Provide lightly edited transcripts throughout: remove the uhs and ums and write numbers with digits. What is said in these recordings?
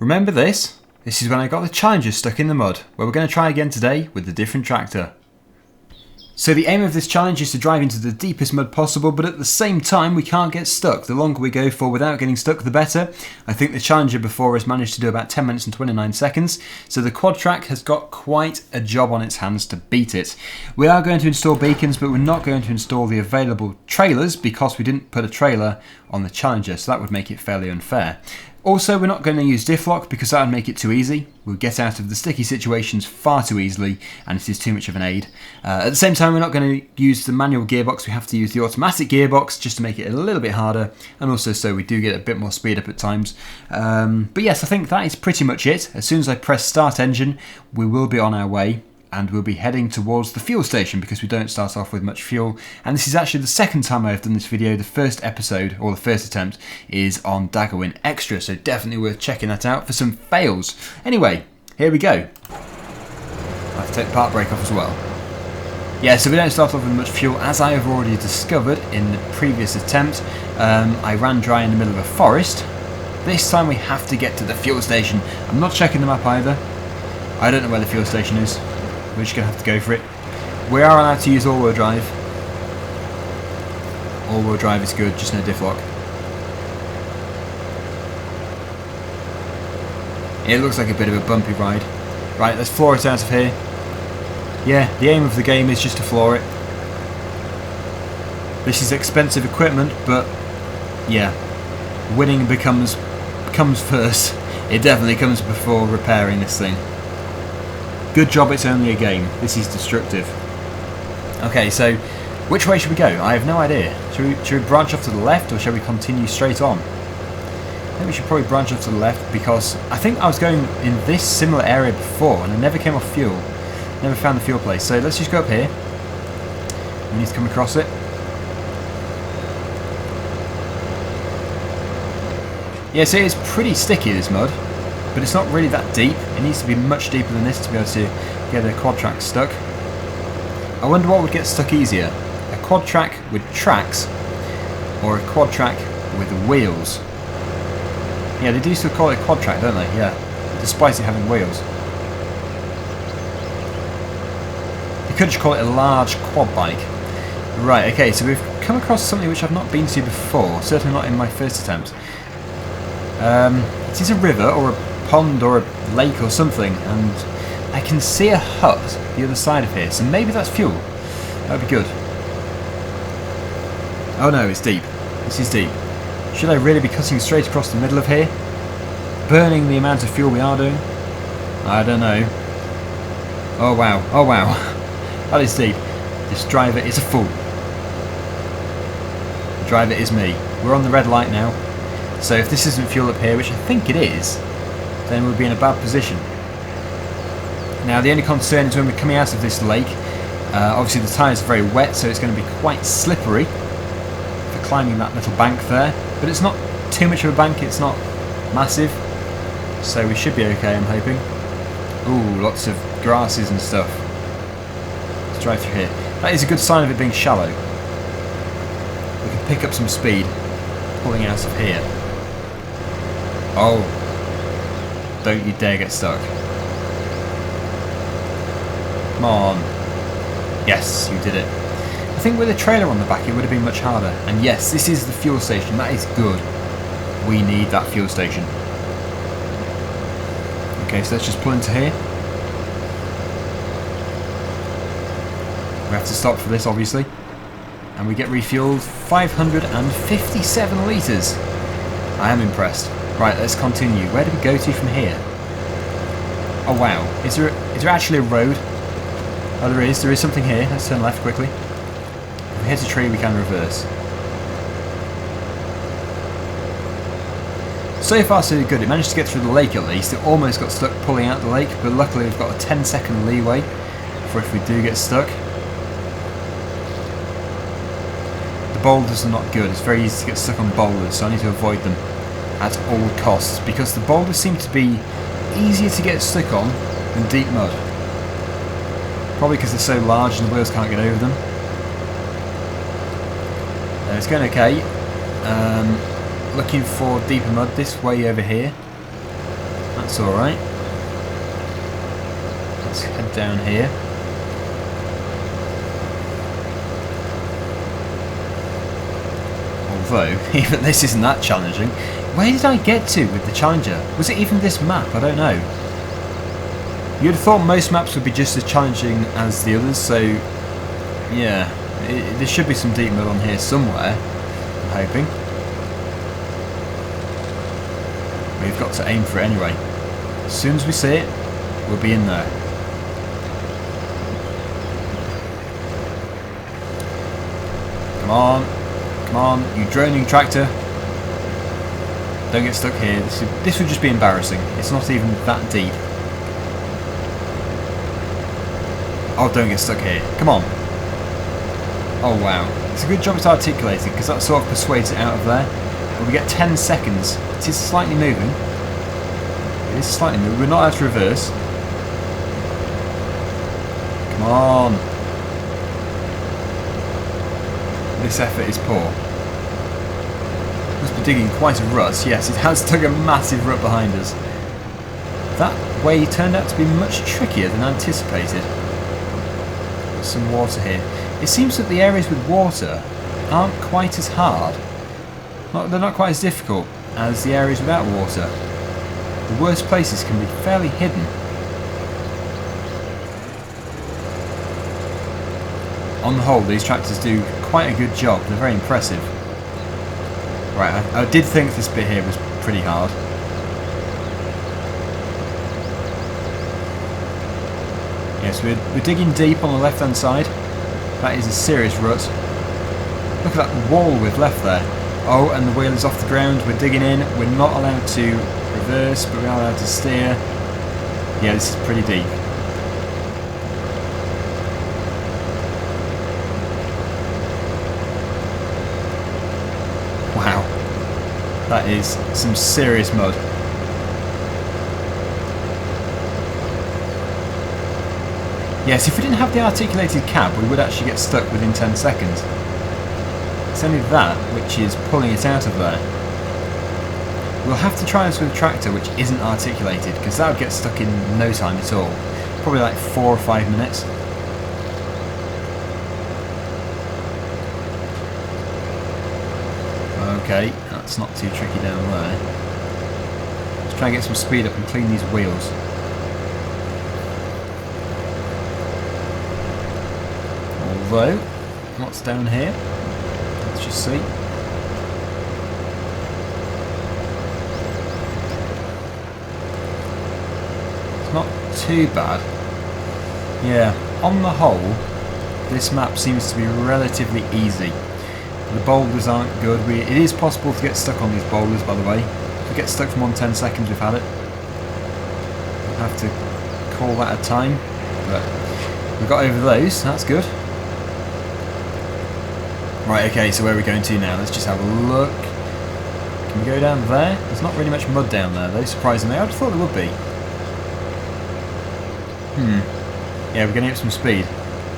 Remember this? This is when I got the Challenger stuck in the mud, where we're going to try again today with a different tractor. So the aim of this challenge is to drive into the deepest mud possible, but at the same time we can't get stuck. The longer we go for without getting stuck, the better. I think the Challenger before us managed to do about 10 minutes and 29 seconds, so the Quadtrac has got quite a job on its hands to beat it. We are going to install beacons, but we're not going to install the available trailers because we didn't put a trailer on the Challenger, so that would make it fairly unfair. Also, we're not going to use diff lock because that would make it too easy. We'll get out of the sticky situations far too easily and it is too much of an aid. At the same time, we're not going to use the manual gearbox. We have to use the automatic gearbox just to make it a little bit harder, and also so we do get a bit more speed up at times. But yes, I think that is pretty much it. As soon as I press start engine, we will be on our way. And we'll be heading towards the fuel station because we don't start off with much fuel. And this is actually the second time I've done this video. The first episode, or the first attempt, is on Daggerwin Extra, so definitely worth checking that out for some fails. Anyway, here we go. I have to take the park brake off as well. Yeah, so we don't start off with much fuel. As I have already discovered in the previous attempt, I ran dry in the middle of a forest. This time we have to get to the fuel station. I'm not checking the map either. I don't know where the fuel station is. We're just going to have to go for it. We are allowed to use all-wheel drive. All-wheel drive is good, just no diff lock. It looks like a bit of a bumpy ride. Right, let's floor it out of here. Yeah, the aim of the game is just to floor it. This is expensive equipment, but yeah, winning comes first. It definitely comes before repairing this thing. Good job it's only a game. This is destructive. Okay, so which way should we go? I have no idea. Should we branch off to the left or shall we continue straight on? I think we should probably branch off to the left because I think I was going in this similar area before and I never came off fuel. Never found the fuel place. So let's just go up here. We need to come across it. Yeah, so it's pretty sticky, this mud. But it's not really that deep. It needs to be much deeper than this to be able to get a Quadtrac stuck. I wonder what would get stuck easier. A Quadtrac with tracks or a Quadtrac with wheels. Yeah, they do still call it a Quadtrac, don't they? Yeah, despite it having wheels. You could just call it a large quad bike. Right, okay, so we've come across something which I've not been to before. Certainly not in my first attempt. It is a river or a pond or a lake or something, and I can see a hut the other side of here, so maybe that's fuel. That would be good. Oh no, it's deep. This is deep. Should I really be cutting straight across the middle of here? Burning the amount of fuel we are doing? I don't know. Oh wow, oh wow. That is deep. This driver is a fool. The driver is me. We're on the red light now. So if this isn't fuel up here, which I think it is, then we'll be in a bad position. Now the only concern is when we're coming out of this lake, obviously the tyres are very wet, so it's going to be quite slippery for climbing that little bank there. But it's not too much of a bank, it's not massive, so we should be okay, I'm hoping. Ooh, lots of grasses and stuff. Let's drive through here. That is a good sign of it being shallow. We can pick up some speed pulling out of here. Oh. Don't you dare get stuck. Come on. Yes, you did it. I think with a trailer on the back it would have been much harder. And yes, this is the fuel station. That is good. We need that fuel station. Okay, so let's just pull into here. We have to stop for this, obviously. And we get refueled 557 litres. I am impressed. Right, let's continue. Where do we go to from here? Oh wow, is there actually a road? Oh, there is something here. Let's turn left quickly. If we hit a tree we can reverse. So far so good. It managed to get through the lake at least. It almost got stuck pulling out the lake, but luckily we've got a 10-second leeway for if we do get stuck. The boulders are not good. It's very easy to get stuck on boulders, so I need to avoid them at all costs because the boulders seem to be easier to get stuck on than deep mud. Probably because they're so large and the wheels can't get over them. It's going okay. Looking for deeper mud this way over here. That's alright. Let's head down here. Although, even this isn't that challenging. Where did I get to with the Challenger? Was it even this map? I don't know. You'd have thought most maps would be just as challenging as the others, so yeah, there should be some deep mud on here somewhere, I'm hoping. We've got to aim for it anyway. As soon as we see it, we'll be in there. Come on, come on, you droning tractor. Don't get stuck here, this would just be embarrassing. It's not even that deep. Oh, don't get stuck here. Come on. Oh, wow. It's a good job it's articulated, because that sort of persuades it out of there. But we get 10 seconds. It is slightly moving. It is slightly moving. We're not allowed to reverse. Come on. This effort is poor. Must be digging quite a rut. Yes, it has dug a massive rut behind us. That way turned out to be much trickier than anticipated. Some water here. It seems that the areas with water aren't quite as hard. They're not quite as difficult as the areas without water. The worst places can be fairly hidden. On the whole, these tractors do quite a good job. They're very impressive. Right, I did think this bit here was pretty hard. Yes, we're digging deep on the left hand side. That is a serious rut. Look at that wall we've left there. Oh, and the wheel is off the ground. We're digging in. We're not allowed to reverse, but we are allowed to steer. Yeah, this is pretty deep. Wow. That is some serious mud. Yes, if we didn't have the articulated cab, we would actually get stuck within 10 seconds. It's only that which is pulling it out of there. We'll have to try this with a tractor which isn't articulated, because that would get stuck in no time at all. Probably like 4 or 5 minutes. Okay, that's not too tricky down there. Let's try and get some speed up and clean these wheels. Although, what's down here? Let's just see. It's not too bad. Yeah, on the whole, this map seems to be relatively easy. The boulders aren't good. It is possible to get stuck on these boulders, by the way. If we get stuck for more than 10 seconds, we've had it. We'll have to call that a time. But we got over those, that's good. Right, okay, so where are we going to now? Let's just have a look. Can we go down there? There's not really much mud down there, though, surprisingly. I would have thought there would be. Yeah, we're getting up some speed.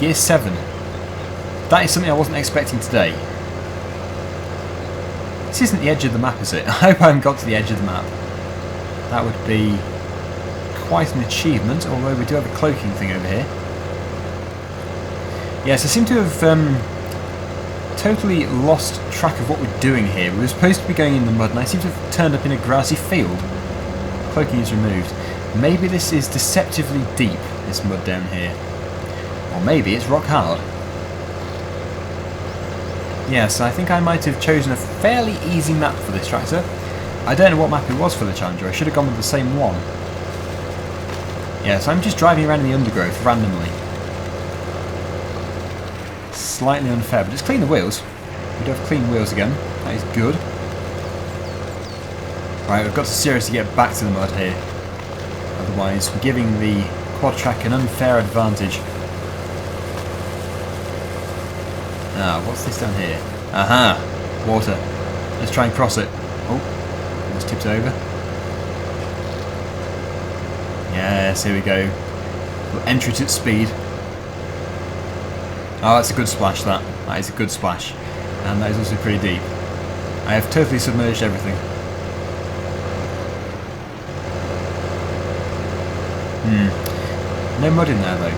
Gear 7. That is something I wasn't expecting today. This isn't the edge of the map, is it? I hope I haven't got to the edge of the map. That would be quite an achievement, although we do have a cloaking thing over here. Yes, I seem to have totally lost track of what we're doing here. We were supposed to be going in the mud and I seem to have turned up in a grassy field. Cloaking is removed. Maybe this is deceptively deep, this mud down here. Or maybe it's rock hard. Yes, I think I might have chosen a fairly easy map for this tractor. I don't know what map it was for the Challenger. I should have gone with the same one. Yes, I'm just driving around in the undergrowth randomly. Slightly unfair, but let's clean the wheels. We do have clean wheels again. That is good. Right, we've got to seriously get back to the mud here. Otherwise, we're giving the Quadtrac an unfair advantage. Ah, what's this down here? Aha! Water. Let's try and cross it. Oh, almost tipped over. Yes, here we go. We'll enter it at speed. Oh, that's a good splash, that. That is a good splash. And that is also pretty deep. I have totally submerged everything. No mud in there though.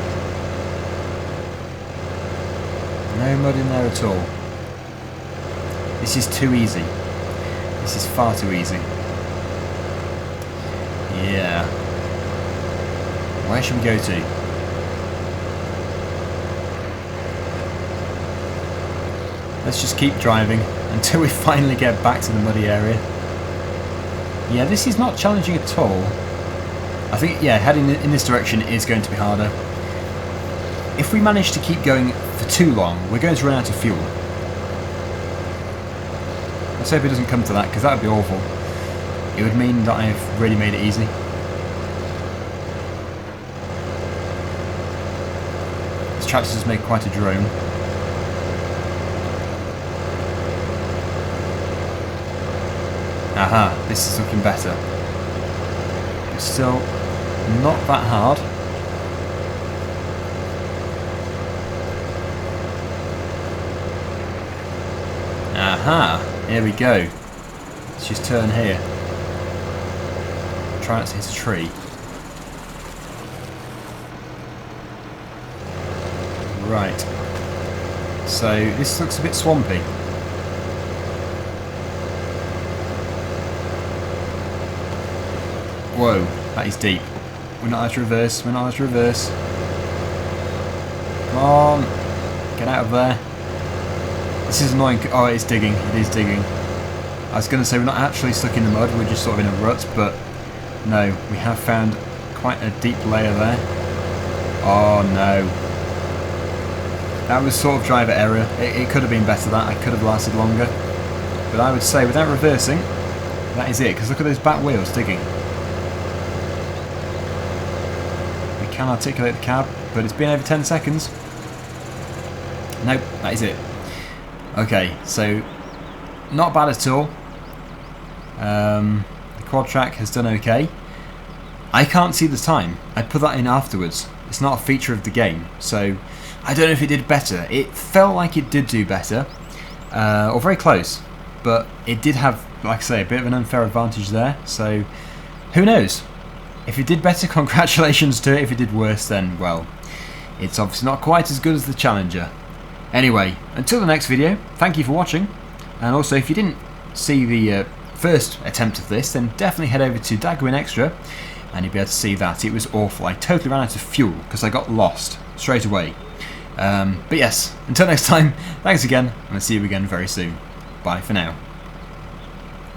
No mud in there at all. This is too easy. This is far too easy. Yeah. Where should we go to? Let's just keep driving until we finally get back to the muddy area. Yeah, this is not challenging at all. I think, yeah, heading in this direction is going to be harder. If we manage to keep going for too long, we're going to run out of fuel. Let's hope it doesn't come to that, because that would be awful. It would mean that I've really made it easy. This tractor has made quite a drone. Aha, this is looking better. It's still not that hard. Aha, here we go. Let's just turn here. Try not to hit a tree. Right. So this looks a bit swampy. Whoa, that is deep. We're not allowed to reverse, we're not allowed to reverse. Come on, get out of there. This is annoying. Oh, it's digging, it is digging. I was going to say we're not actually stuck in the mud, we're just sort of in a rut, but no, we have found quite a deep layer there. Oh no. That was sort of driver error. It could have been better that, I could have lasted longer. But I would say without reversing, that is it, because look at those back wheels digging. Can articulate the cab, but it's been over 10 seconds. Nope, that is it. Okay, so not bad at all. The Quadtrac has done okay. I can't see the time. I put that in afterwards. It's not a feature of the game, so I don't know if it did better. It felt like it did do better, or very close, but it did have, like I say, a bit of an unfair advantage there, so who knows? If it did better, congratulations to it. If it did worse, then, well, it's obviously not quite as good as the Challenger. Anyway, until the next video, thank you for watching. And also, if you didn't see the first attempt of this, then definitely head over to Dagwin Extra, and you'll be able to see that. It was awful. I totally ran out of fuel, because I got lost straight away. But yes, until next time, thanks again, and I'll see you again very soon. Bye for now.